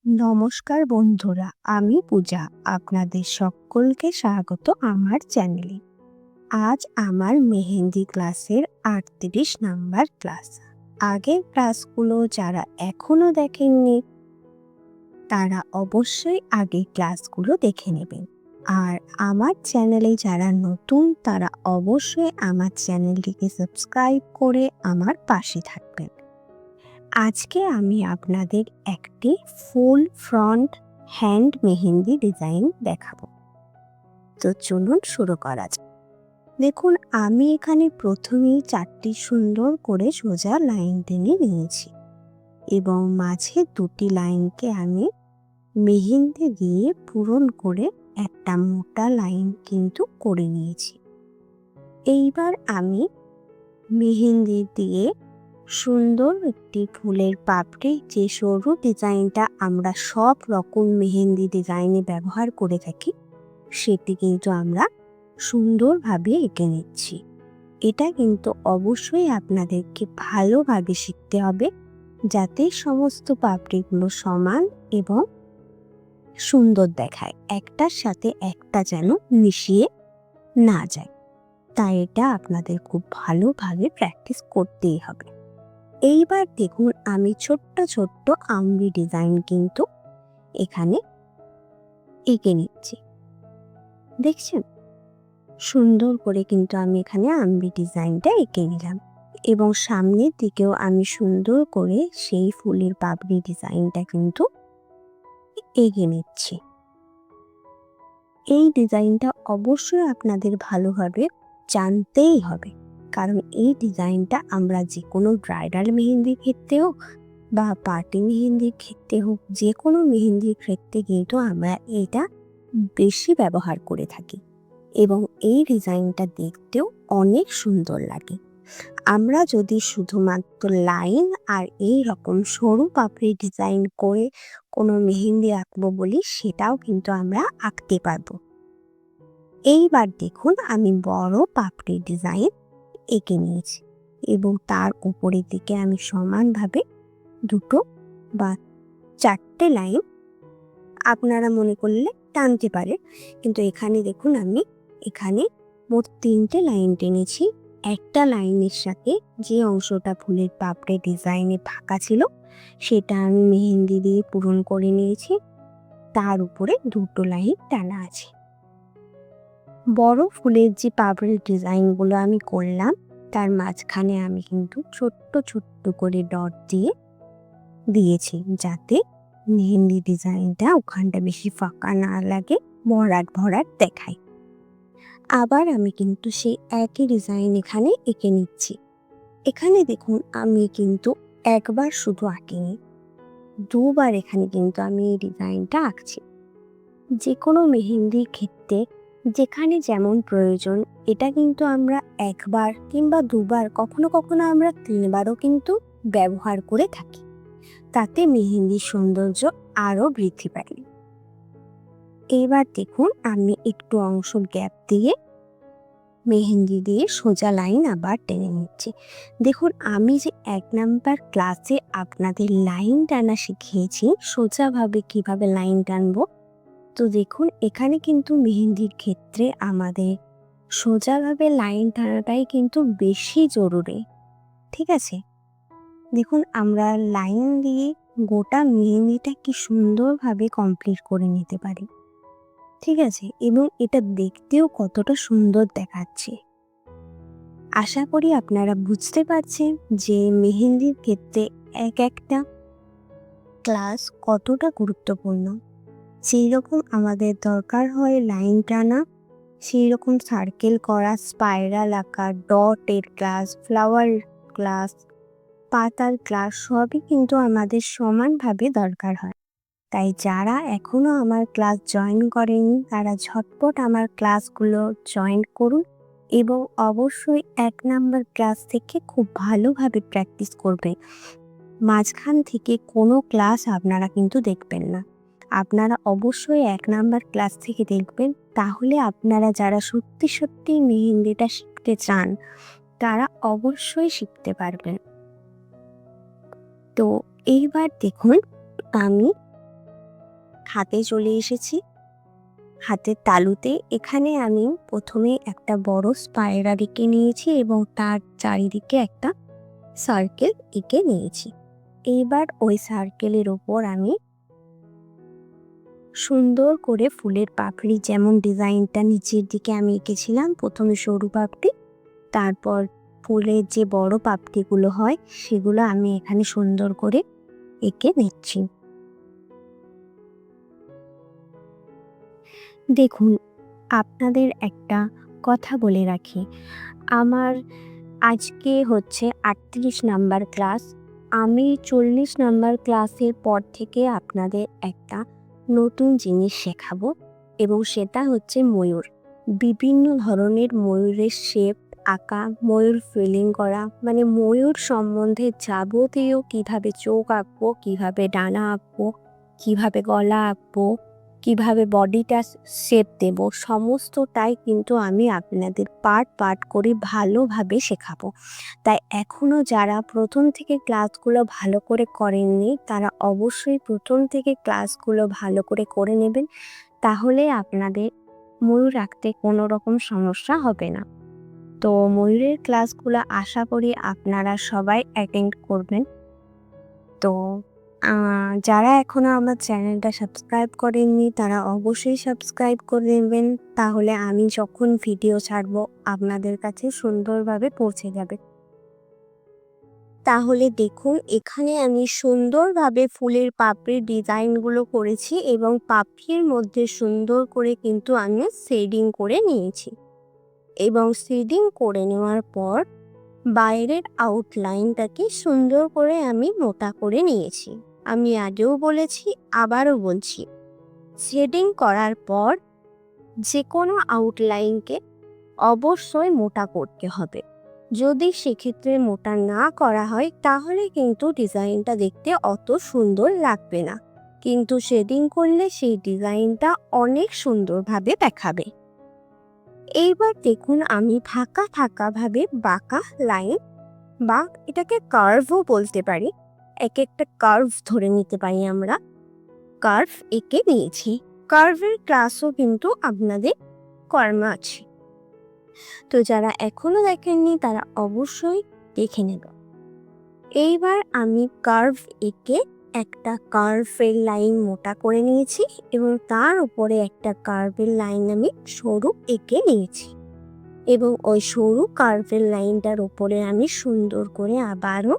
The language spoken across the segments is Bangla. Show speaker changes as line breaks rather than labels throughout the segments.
নমস্কার বন্ধুরা, আমি পূজা। আপনাদের সকলকে স্বাগত আমার চ্যানেলে। আজ আমার মেহেন্দি ক্লাসের 38 নাম্বার ক্লাস। আগের ক্লাসগুলো যারা এখনো দেখেননি তারা অবশ্যই আগের ক্লাসগুলো দেখে নেবেন। আর আমার চ্যানেলে যারা নতুন তারা অবশ্যই আমার চ্যানেলটিকে সাবস্ক্রাইব করে আমার পাশে থাকবেন। আজকে আমি আপনাদের একটি full front hand mehndi design দেখাবো। তো চলুন শুরু করা যাক। দেখুন, আমি এখানে প্রথমেই 4টি সুন্দর করে সোজা লাইন টেনে নিয়েছি এবং মাঝে 2টি লাইনকে আমি মেহেন্দি দিয়ে পূরণ করে একটা মোটা লাইন কিন্তু করে নিয়েছি। এইবার আমি মেহেন্দি দিয়ে সুন্দর একটি ফুলের পাপড়ি, যে সরু ডিজাইনটা আমরা সব রকম মেহেন্দি ডিজাইনে ব্যবহার করে থাকি, সেটি কিন্তু আমরা সুন্দরভাবে এঁকে নিচ্ছি। এটা কিন্তু অবশ্যই আপনাদেরকে ভালোভাবে শিখতে হবে, যাতে সমস্ত পাপড়িগুলো সমান এবং সুন্দর দেখায়, একটার সাথে একটা যেন মিশিয়ে না যায়। তাই এটা আপনাদের খুব ভালোভাবে প্র্যাকটিস করতেই হবে। এইবার দেখুন, আমি ছোট্ট ছোট্ট আমলি ডিজাইন কিন্তু এখানে এঁকে নিচ্ছি। দেখছেন, সুন্দর করে কিন্তু আমি এখানে আমলি ডিজাইনটা এঁকে নিলাম এবং সামনের দিকেও আমি সুন্দর করে সেই ফুলের পাপড়ি ডিজাইনটা কিন্তু এঁকে নিচ্ছি। এই ডিজাইনটা অবশ্যই আপনাদের ভালোভাবে জানতেই হবে, কারণ এই ডিজাইনটা আমরা যে কোনো ব্রাইডাল মেহেন্দির ক্ষেত্রেও বা পার্টি মেহেন্দির ক্ষেত্রে হোক, যে কোনো মেহেন্দির ক্ষেত্রে কিন্তু আমরা এটা বেশি ব্যবহার করে থাকি এবং এই ডিজাইনটা দেখতেও অনেক সুন্দর লাগে। আমরা যদি শুধুমাত্র লাইন আর এই রকম সরু পাপড়ি ডিজাইন করে কোনো মেহেন্দি আঁকবো বলি, সেটাও কিন্তু আমরা আঁকতে পারবো। এইবার দেখুন, আমি বড় পাপড়ি ডিজাইন এঁকে নিয়েছি এবং তার উপরের দিকে আমি সমানভাবে 2 বা 4টে লাইন আপনারা মনে করলে টানতে পারে, কিন্তু এখানে দেখুন আমি এখানে মোট 3টে লাইন টেনেছি। একটা লাইনের সাথে যে অংশটা ফুলের পাপড়ি ডিজাইনে ফাঁকা ছিল সেটা আমি মেহেন্দি দিয়ে পূরণ করে নিয়েছি, তার উপরে 2টো লাইন টানা আছে। বড় ফুলের যে পাপড়ির ডিজাইনগুলো আমি করলাম তার মাঝখানে আমি কিন্তু ছোট্ট ছোট্ট করে ডট দিয়েছি, যাতে মেহেন্দি ডিজাইনটা ওখানটা বেশি ফাঁকা না লাগে, ভরাট ভরাট দেখায়। আবার আমি কিন্তু সেই একই ডিজাইন এখানে এঁকে নিচ্ছি। এখানে দেখুন, আমি কিন্তু একবার শুধু আঁকিনি, 2বার এখানে কিন্তু আমি এই ডিজাইনটা আঁকছি। যে কোনো মেহেন্দির ক্ষেত্রে যেখানে যেমন প্রয়োজন, এটা কিন্তু আমরা একবার কিংবা 2বার, কখনো কখনো আমরা 3বারও কিন্তু ব্যবহার করে থাকি, তাতে মেহেন্দির সৌন্দর্য আরও বৃদ্ধি পায়। এবার দেখুন, আমি একটু অংশ গ্যাপ দিয়ে মেহেন্দি দিয়ে সোজা লাইন আবার টেনে নিচ্ছি। দেখুন, আমি যে 1 নাম্বার ক্লাসে আপনাদের লাইন টানা শিখিয়েছি, সোজাভাবে কিভাবে লাইন টানবো, তো দেখুন এখানে কিন্তু মেহেন্দির ক্ষেত্রে আমাদের সোজাভাবে লাইন টানাটাই কিন্তু বেশি জরুরি। ঠিক আছে, দেখুন আমরা লাইন দিয়ে গোটা মেহেন্দিটা কি সুন্দরভাবে কমপ্লিট করে নিতে পারি। ঠিক আছে, এবং এটা দেখতেও কতটা সুন্দর দেখাচ্ছে। আশা করি আপনারা বুঝতে পারছেন যে মেহেন্দির ক্ষেত্রে এক একটা ক্লাস কতটা গুরুত্বপূর্ণ। সেই রকম আমাদের দরকার হয় লাইন টানা, সেই রকম সার্কেল করা, স্পাইরাল আঁকা, ডটের ক্লাস, ফ্লাওয়ার ক্লাস, পাতার ক্লাস, সবই কিন্তু আমাদের সমানভাবে দরকার হয়। তাই যারা এখনো আমার ক্লাস জয়েন করেনি তারা ঝটপট আমার ক্লাসগুলো জয়েন করুন এবং অবশ্যই 1 নাম্বার ক্লাস থেকে খুব ভালোভাবে প্র্যাকটিস করবে। মাঝখান থেকে কোনো ক্লাস আপনারা কিন্তু দেখবেন না, আপনারা অবশ্যই 1 নাম্বার ক্লাস থেকে দেখবেন। তাহলে আপনারা যারা সত্যি সত্যি মেহেন্দিটা শিখতে চান তারা অবশ্যই শিখতে পারবেন। তো এইবার দেখুন, আমি হাতে চলে এসেছি, হাতের তালুতে। এখানে আমি প্রথমে একটা বড় স্পাইরাল এঁকে নিয়েছি এবং তার চারিদিকে একটা সার্কেল এঁকে নিয়েছি। এইবার ওই সার্কেলের ওপর আমি সুন্দর করে ফুলের পাপড়ি, যেমন ডিজাইনটা নিচের দিকে আমি এঁকেছিলাম, প্রথমে সরু পাপড়ি, তারপর ফুলের যে বড় পাপড়িগুলো হয় সেগুলো আমি এখানে সুন্দর করে এঁকে নিচ্ছি। দেখুন, আপনাদের একটা কথা বলে রাখি, আমার আজকে হচ্ছে 38 নাম্বার ক্লাস। আমি 40 নাম্বার ক্লাসের পর থেকে আপনাদের একটা নতুন জিনিস শেখাবো, এবং সেটা হচ্ছে ময়ূর। বিভিন্ন ধরনের ময়ূরের শেপ আঁকা, ময়ূর ফিলিং করা, মানে ময়ূর সম্বন্ধে যাবতীয় কিভাবে চোখ আঁকবো, কিভাবে ডানা আঁকবো, কিভাবে গলা আঁকবো, কিভাবে বডিটা শেপ দেব, সমস্তটাই কিন্তু আমি আপনাদের পার্ট পার্ট করে ভালোভাবে শেখাবো। তাই এখনও যারা প্রথম থেকে ক্লাসগুলো ভালো করে করেননি তারা অবশ্যই প্রথম থেকে ক্লাসগুলো ভালো করে করে নেবেন, তাহলে আপনাদের ময়ূর আঁকতে কোনো রকম সমস্যা হবে না। তো ময়ূরের ক্লাসগুলো আশা করি আপনারা সবাই অ্যাটেন্ড করবেন। তো যারা এখনও আমার চ্যানেলটা সাবস্ক্রাইব করেননি তারা অবশ্যই সাবস্ক্রাইব করে নেবেন, তাহলে আমি যখন ভিডিও ছাড়বো আপনাদের কাছে সুন্দরভাবে পৌঁছে যাবে। তাহলে দেখুন, এখানে আমি সুন্দরভাবে ফুলের পাপড়ির ডিজাইনগুলো করেছি এবং পাপড়ির মধ্যে সুন্দর করে কিন্তু আমি শেডিং করে নিয়েছি। এবং শেডিং করে নেওয়ার পর বাইরের আউটলাইনটাকে সুন্দর করে আমি মোটা করে নিয়েছি। আমি আগেও বলেছি, আবারও বলছি, শেডিং করার পর যে কোনো আউটলাইনকে অবশ্যই মোটা করতে হবে। যদি সেক্ষেত্রে মোটা না করা হয় তাহলে কিন্তু ডিজাইনটা দেখতে অত সুন্দর লাগবে না, কিন্তু শেডিং করলে সেই ডিজাইনটা অনেক সুন্দরভাবে দেখাবে। এইবার দেখুন, আমি ফাঁকা ফাঁকাভাবে বাঁকা লাইন, বা এটাকে কার্ভও বলতে পারি, এক একটা কার্ভ ধরে নিতে পারি আমরা, কার্ভ এঁকে নিয়েছি। কার্ভের ক্লাসও কিন্তু আপনাদের করানো আছে, তো যারা এখনো দেখেননি তারা অবশ্যই দেখে নেব। এইবার আমি কার্ভ এঁকে একটা কার্ভের লাইন মোটা করে নিয়েছি এবং তার উপরে একটা কার্ভের লাইন আমি সরু এঁকে নিয়েছি, এবং ওই সরু কার্ভের লাইনটার উপরে আমি সুন্দর করে আবারও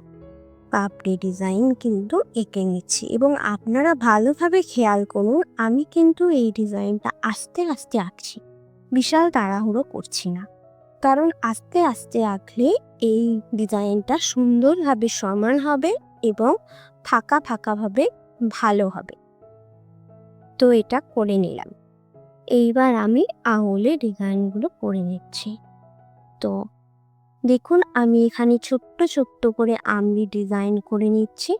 পাপড়ি ডিজাইন কিন্তু এঁকে নিচ্ছি। এবং আপনারা ভালোভাবে খেয়াল করুন, আমি কিন্তু এই ডিজাইনটা আস্তে আস্তে আঁকছি, বিশাল তাড়াহুড়ো করছি না, কারণ আস্তে আস্তে আঁকলে এই ডিজাইনটা সুন্দরভাবে সমান হবে এবং ফাঁকা ফাঁকাভাবে ভালো হবে। তো এটা করে নিলাম। এইবার আমি আঙুলে ডিজাইনগুলো করে নিচ্ছি। তো দেখুন, আমি এখানে ছোট্ট ছোট্ট করে আমি ডিজাইন করে নিচ্ছি,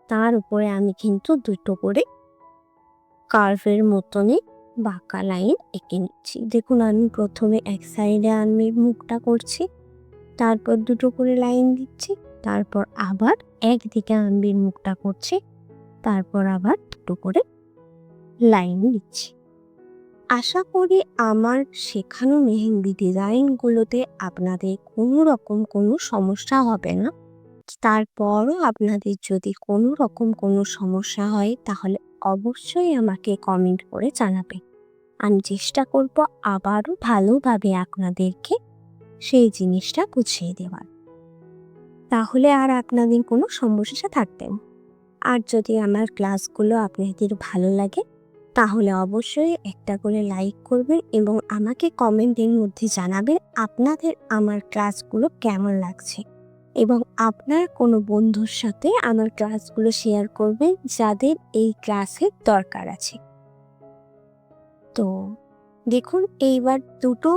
তার উপরে আমি কিন্তু দুটো করে কার্ভের মতনই বাঁকা লাইন এঁকে নিচ্ছি। দেখুন, আমি প্রথমে এক সাইডে আমি মুখটা করছি, তারপর দুটো করে লাইন দিচ্ছি, তারপর আবার একদিকে আম্বির মুখটা করছি, তারপর আবার দুটো করে লাইন দিচ্ছি। আশা করি আমার শেখানো মেহেন্দি ডিজাইনগুলোতে আপনাদের কোনো রকম কোনো সমস্যা হবে না। তারপরও আপনাদের যদি কোনো রকম কোনো সমস্যা হয় তাহলে অবশ্যই আমাকে কমেন্ট করে জানাবে। আমি চেষ্টা করব আবারও ভালোভাবে আপনাদেরকে সেই জিনিসটা বুঝিয়ে দেওয়ার, তাহলে আর আপনাদের কোনো সমস্যা থাকবে না। আর যদি আমার ক্লাসগুলো আপনাদের ভালো লাগে তাহলে অবশ্যই একটা করে লাইক করবেন এবং আমাকে কমেন্টের মধ্যে জানাবেন আপনাদের আমার ক্লাসগুলো কেমন লাগছে, এবং আপনার কোনো বন্ধুর সাথে আমার ক্লাসগুলো শেয়ার করবেন যাদের এই ক্লাসের দরকার আছে। তো দেখুন, এইবার দুটো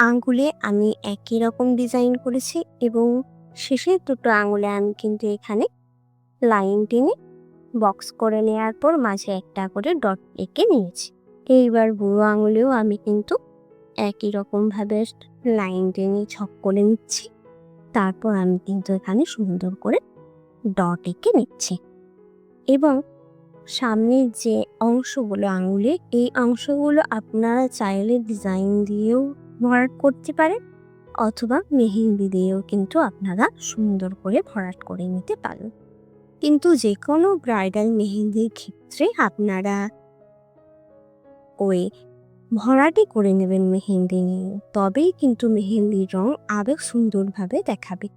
আঙ্গুলে আমি একই রকম ডিজাইন করেছি এবং শেষের দুটো আঙুলে আমি কিন্তু এখানে লাইন টেনে বক্স করে নেওয়ার পর মাঝে একটা করে ডট এঁকে নিয়েছি। এইবার বুড়ো আঙুলেও আমি কিন্তু একই রকমভাবে লাইন টেনে ছক করে নিচ্ছি, তারপর আমি কিন্তু এখানে সুন্দর করে ডট এঁকে নিচ্ছি এবং সামনের যে অংশগুলো আঙুলে, এই অংশগুলো আপনারা চাইলে ডিজাইন দিয়েও ভরাট করতে পারেন, অথবা মেহেন্দি দিয়েও কিন্তু আপনারা সুন্দর করে ভরাট করে নিতে পারেন। কিন্তু যে কোনো ব্রাইডাল মেহেন্দির ক্ষেত্রে আপনারা ওই ভরাটি করে নেবেন মেহেন্দি নিয়ে, তবেই কিন্তু মেহেন্দির রং আরও সুন্দরভাবে দেখাবে।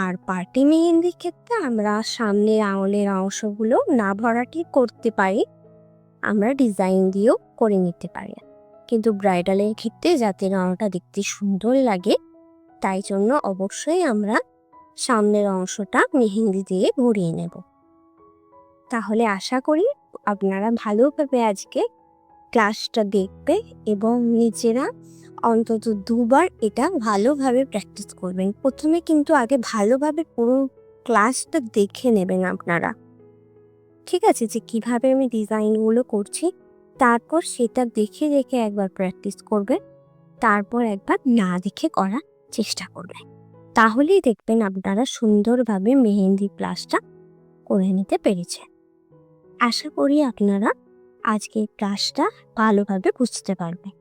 আর পার্টি মেহেন্দির ক্ষেত্রে আমরা সামনের আঙুলের অংশগুলো না ভরাটি করতে পারি, আমরা ডিজাইন দিয়েও করে নিতে পারি। কিন্তু ব্রাইডালের ক্ষেত্রে যাতে রংটা দেখতে সুন্দর লাগে, তাই জন্য অবশ্যই আমরা সামনের অংশটা মেহেন্দি দিয়ে ভরিয়ে নেব। তাহলে আশা করি আপনারা ভালোভাবে আজকে ক্লাসটা দেখবে এবং নিজেরা অন্তত 2 বার এটা ভালোভাবে প্র্যাকটিস করবেন। প্রথমে কিন্তু আগে ভালোভাবে পুরো ক্লাসটা দেখে নেবেন আপনারা, ঠিক আছে, যে কিভাবে আমি ডিজাইনগুলো করছি। তারপর সেটা দেখে দেখে একবার প্র্যাকটিস করবেন, তারপর একবার না দেখে করার চেষ্টা করবেন। তাহলেই দেখবেন আপনারা সুন্দরভাবে মেহেন্দি ক্লাসটা করে নিতে পেরেছেন। আশা করি আপনারা আজকের ক্লাসটা ভালোভাবে বুঝতে পারবেন।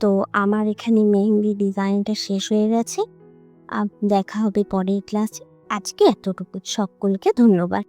তো আমার এখানে মেহেন্দি ডিজাইনটা শেষ হয়ে গেছে। দেখা হবে পরের ক্লাসে। আজকে এতটুকু। সকলকে ধন্যবাদ।